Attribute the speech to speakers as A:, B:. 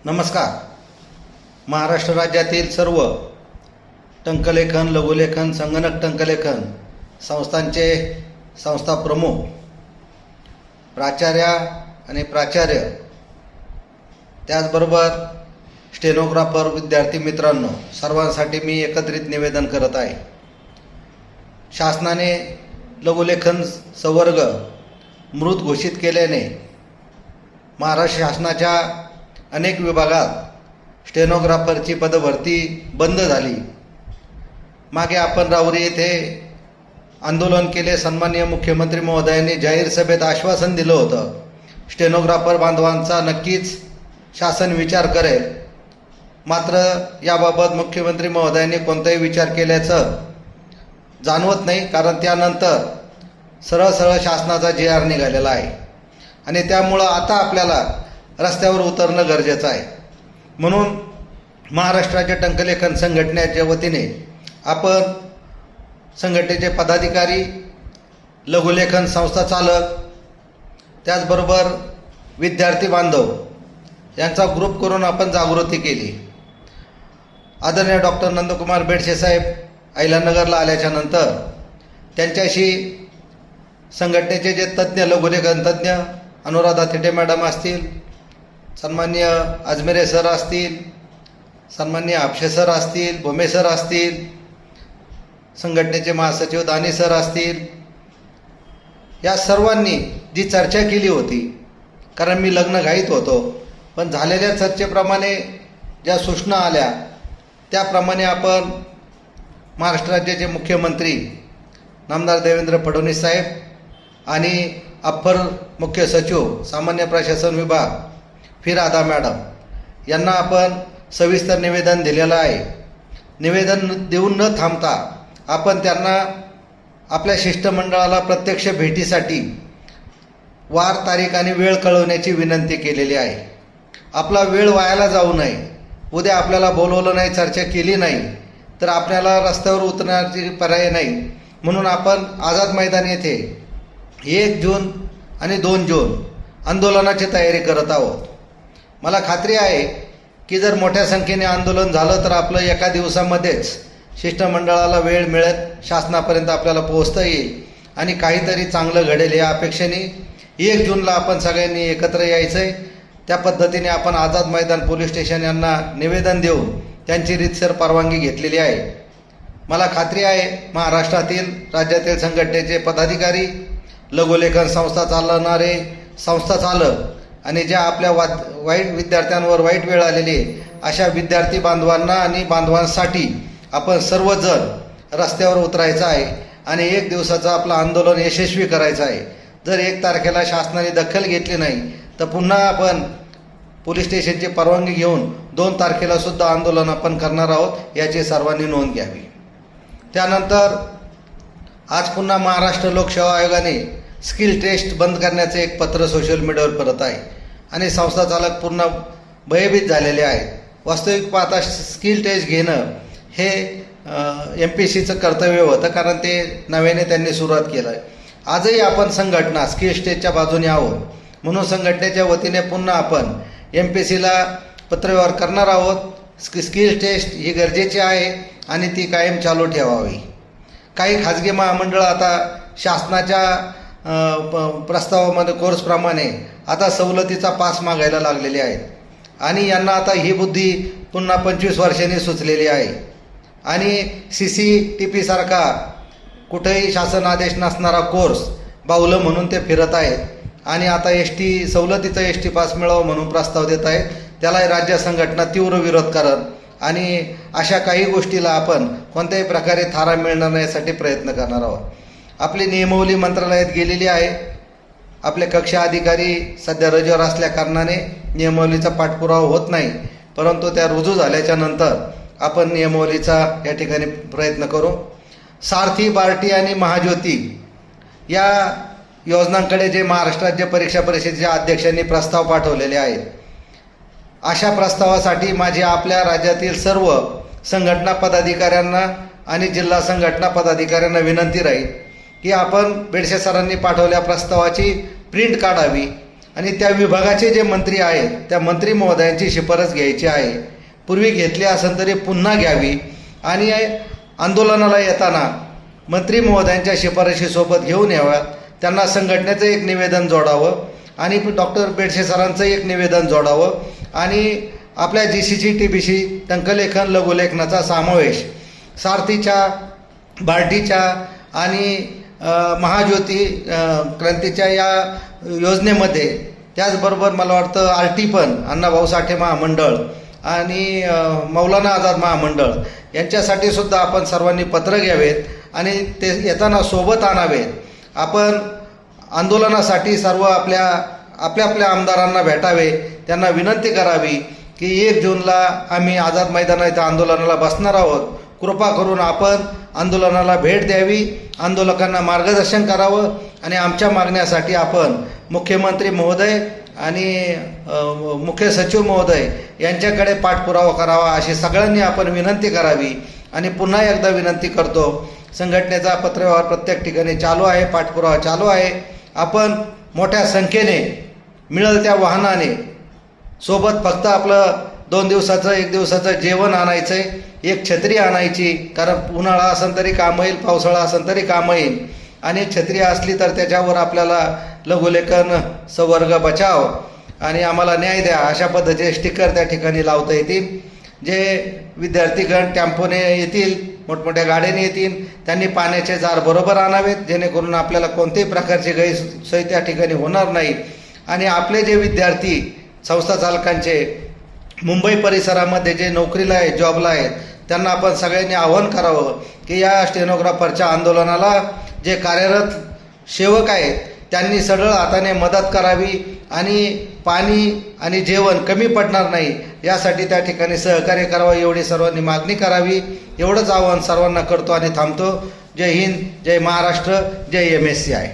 A: नमस्कार. महाराष्ट्र राज्यातील सर्व टंकलेखन, लघुलेखन, संगणक टंकलेखन संस्थांचे संस्था प्रमुख, प्राचार्य आणि प्राचार्य, त्याचबरोबर स्टेनोग्राफर, विद्यार्थी मित्रांनो, सर्वांसाठी मी एकत्रित निवेदन करत आहे. शासनाने लघुलेखन संवर्ग मृत घोषित केल्याने महाराष्ट्र शासनाच्या अनेक विभागात स्टेनोग्राफरची पदभरती बंद झाली. मागे आपण राहुरी येथे आंदोलन केले. सन्माननीय मुख्यमंत्री महोदयांनी जाहीर सभेत आश्वासन दिलं होतं, स्टेनोग्राफर बांधवांचा नक्कीच शासन विचार करेल. मात्र याबाबत मुख्यमंत्री महोदयांनी कोणताही विचार केल्याचं जाणवत नाही, कारण त्यानंतर सरळ शासनाचा JR निघालेला आहे आणि त्यामुळं आता आपल्याला रस्त्यावर उतरणं गरजेचं आहे. म्हणून महाराष्ट्राच्या टंकलेखन संघटनेच्या वतीने आपण संघटनेचे पदाधिकारी, लघुलेखन संस्था चालक, त्याचबरोबर विद्यार्थी बांधव यांचा ग्रुप करून आपण जागृती केली. आदरणीय डॉक्टर नंदकुमार बेडसे साहेब अहिल्यानगरला आल्याच्या नंतर त्यांच्याशी संघटनेचे जे तज्ज्ञ, लघुलेखन तज्ज्ञ, अनुराधा थिटे मॅडम असतील, सन्माननीय अजमेरे सर असतील, सन्माननीय आपशे सर असतील, भोमे सर असतील, संघटनेचे महासचिव दानी सर असतील, या सर्वांनी जी चर्चा केली होती, कारण मी लग्न घाईत होतो, पण झालेल्या चर्चेप्रमाणे ज्या सूचना आल्या त्याप्रमाणे आपण महाराष्ट्र राज्याचे मुख्यमंत्री नामदार देवेंद्र फडणवीस साहेब आणि अप्पर मुख्य सचिव सामान्य प्रशासन विभाग फिरादा मॅडम यांना आपण सविस्तर निवेदन दिलेलं आहे. निवेदन देऊन न थांबता आपण त्यांना आपल्या शिष्टमंडळाला प्रत्यक्ष भेटीसाठी वार, तारीख आणि वेळ कळवण्याची विनंती केलेली आहे. आपला वेळ वायाला जाऊ नये. उद्या आपल्याला बोलवलं नाही, चर्चा केली नाही तर आपल्याला रस्त्यावर उतरण्याची पर्याय नाही. म्हणून आपण आझाद मैदान येथे 1 जून आणि 2 जून आंदोलनाची तयारी करत आहोत. मला खात्री आहे की जर मोठ्या संख्येने आंदोलन झालं तर आपलं एका दिवसामध्येच शिष्टमंडळाला वेळ मिळत शासनापर्यंत आपल्याला पोहोचता येईल आणि काहीतरी चांगलं घडेल या अपेक्षेने 1 जूनला आपण सगळ्यांनी एकत्र यायचं आहे. त्या पद्धतीने आपण आझाद मैदान पोलीस स्टेशन यांना निवेदन देऊन त्यांची रीतसर परवानगी घेतलेली आहे. मला खात्री आहे महाराष्ट्रातील, राज्यातील संघटनेचे पदाधिकारी, लघुलेखन संस्था चालवणारे संस्था चालक आणि ज्या आपल्या वाईट विद्यार्थ्यांवर वाईट वेळ आलेली आहे अशा विद्यार्थी बांधवांना आणि बांधवांसाठी आपण सर्वजण रस्त्यावर उतरायचं आहे आणि 1 दिवसाचं आपलं आंदोलन यशस्वी करायचं आहे. जर 1 तारखेला शासनाने दखल घेतली नाही तर पुन्हा आपण पोलीस स्टेशनची परवानगी घेऊन 2 तारखेला सुद्धा आंदोलन आपण करणार आहोत, याची सर्वांनी नोंद घ्यावी. त्यानंतर आज पुन्हा महाराष्ट्र लोकसेवा आयोगाने स्किल टेस्ट बंद करण्याचे एक पत्र सोशल मीडियावर परत आहे आणि संस्था चालक पूर्ण भयभीत झालेले आहेत. वास्तविक पाहता स्किल टेस्ट घेणं हे MPSCचं कर्तव्य होतं, कारण ते नव्याने त्यांनी सुरुवात केलं आहे. आजही आपण संघटना स्किल टेस्टच्या बाजूने आहोत. म्हणून संघटनेच्या वतीने पुन्हा आपण MPSCला पत्रव्यवहार करणार आहोत. स्किल टेस्ट ही गरजेची आहे आणि ती कायम चालू ठेवावी. काही खाजगी महामंडळं आता शासनाच्या प्रस्तावामध्ये कोर्सप्रमाणे आता सवलतीचा पास मागायला लागलेले आहेत आणि यांना आता ही बुद्धी पुन्हा 25 वर्षांनी सुचलेली आहे आणि CCTP सारखा कुठेही शासन आदेश नसणारा कोर्स बाहुलं म्हणून ते फिरत आहेत आणि आता सवलतीचा ST पास मिळावं म्हणून प्रस्ताव देत आहेत. त्याला राज्य संघटना तीव्र विरोध करत आणि अशा काही गोष्टीला आपण कोणत्याही प्रकारे थारा मिळणार नाही यासाठी प्रयत्न करणार आहोत. आपली नियमावली मंत्रालयात गेलेली आहे. आपले कक्षा अधिकारी सध्या रजेवर असल्या कारणाने नियमावलीचा पाठपुरावा होत नाही, परंतु त्या रुजू झाल्याच्या नंतर आपण नियमावलीचा या ठिकाणी प्रयत्न करू. सारथी, बार्टी आणि महाज्योती या योजनांकडे जे महाराष्ट्र राज्य परीक्षा परिषदेच्या अध्यक्षांनी प्रस्ताव पाठवलेले आहेत, अशा प्रस्तावासाठी माझी आपल्या राज्यातील सर्व संघटना पदाधिकाऱ्यांना आणि जिल्हा संघटना पदाधिकाऱ्यांना विनंती राहील की आपण बेडसे सरांनी पाठवल्या प्रस्तावाची प्रिंट काढावी आणि त्या विभागाचे जे मंत्री आहेत त्या मंत्री महोदयांची शिफारस घ्यायची आहे. पूर्वी घेतली असेल तरी पुन्हा घ्यावी आणि आंदोलनाला येताना मंत्री महोदयांच्या शिफारशीसोबत घेऊन याव्यात. त्यांना संघटनेचं एक निवेदन जोडावं आणि डॉक्टर बेडसे सरांचं एक निवेदन जोडावं आणि आपल्या GCC TBC टंकलेखन लघुलेखनाचा समावेश सारथीच्या, बार्टीच्या आणि महाज्योती क्रांतीच्या या योजनेमध्ये, त्याचबरोबर मला वाटतं RT पण अण्णाभाऊ साठे महामंडळ आणि मौलाना आझाद महामंडळ यांच्यासाठी सुद्धा आपण सर्वांनी पत्र घ्यावेत आणि ते येताना सोबत आणावेत. आपण आंदोलनासाठी सर्व आपल्या आमदारांना भेटावे, त्यांना विनंती करावी की 1 जूनला आम्ही आझाद मैदानात इथं आंदोलनाला बसणार आहोत. कृपा करून आपण आंदोलनाला भेट द्यावी, आंदोलकांना मार्गदर्शन करावं आणि आमच्या मागण्यासाठी आपण मुख्यमंत्री महोदय आणि मुख्य सचिव महोदय यांच्याकडे पाठपुरावा करावा अशी सगळ्यांनी आपण विनंती करावी. आणि पुन्हा एकदा विनंती करतो, संघटनेचा पत्रव्यवहार प्रत्येक ठिकाणी चालू आहे, पाठपुरावा चालू आहे. आपण मोठ्या संख्येने मिळेल त्या वाहनाने सोबत फक्त आपलं 2 दिवसाचं 1 दिवसाचं जेवण आणायचं आहे, एक छत्री आणायची, कारण उन्हाळा असेल तरी काम येईल, पावसाळा असेल तरी काम येईल. आणि छत्री असली तर त्याच्यावर आपल्याला लघुलेखन संवर्ग बचाव आणि आम्हाला न्याय द्या अशा पद्धतीचे स्टिकर त्या ठिकाणी लावता येतील. जे विद्यार्थीगण टेम्पोने येतील, मोठमोठ्या गाड्याने येतील, त्यांनी पाण्याचे जार बरोबर आणावेत, जेणेकरून आपल्याला कोणत्याही प्रकारची गैरसोय त्या ठिकाणी होणार नाही. आणि आपले जे विद्यार्थी संस्था चालकांचे मुंबई परिसरामध्ये जे नोकरीला आहेत, जॉबला आहेत, त्यांना आपण सगळ्यांनी आवाहन करावं की या स्टेनोग्राफरच्या आंदोलनाला जे कार्यरत सेवक आहेत त्यांनी सरळ हाताने मदत करावी आणि पाणी आणि जेवण कमी पडणार नाही यासाठी त्या ठिकाणी सहकार्य करावं, एवढी सर्वांनी मागणी करावी. एवढंच आवाहन सर्वांना करतो आणि थांबतो. जय हिंद, जय महाराष्ट्र, जय MSCI.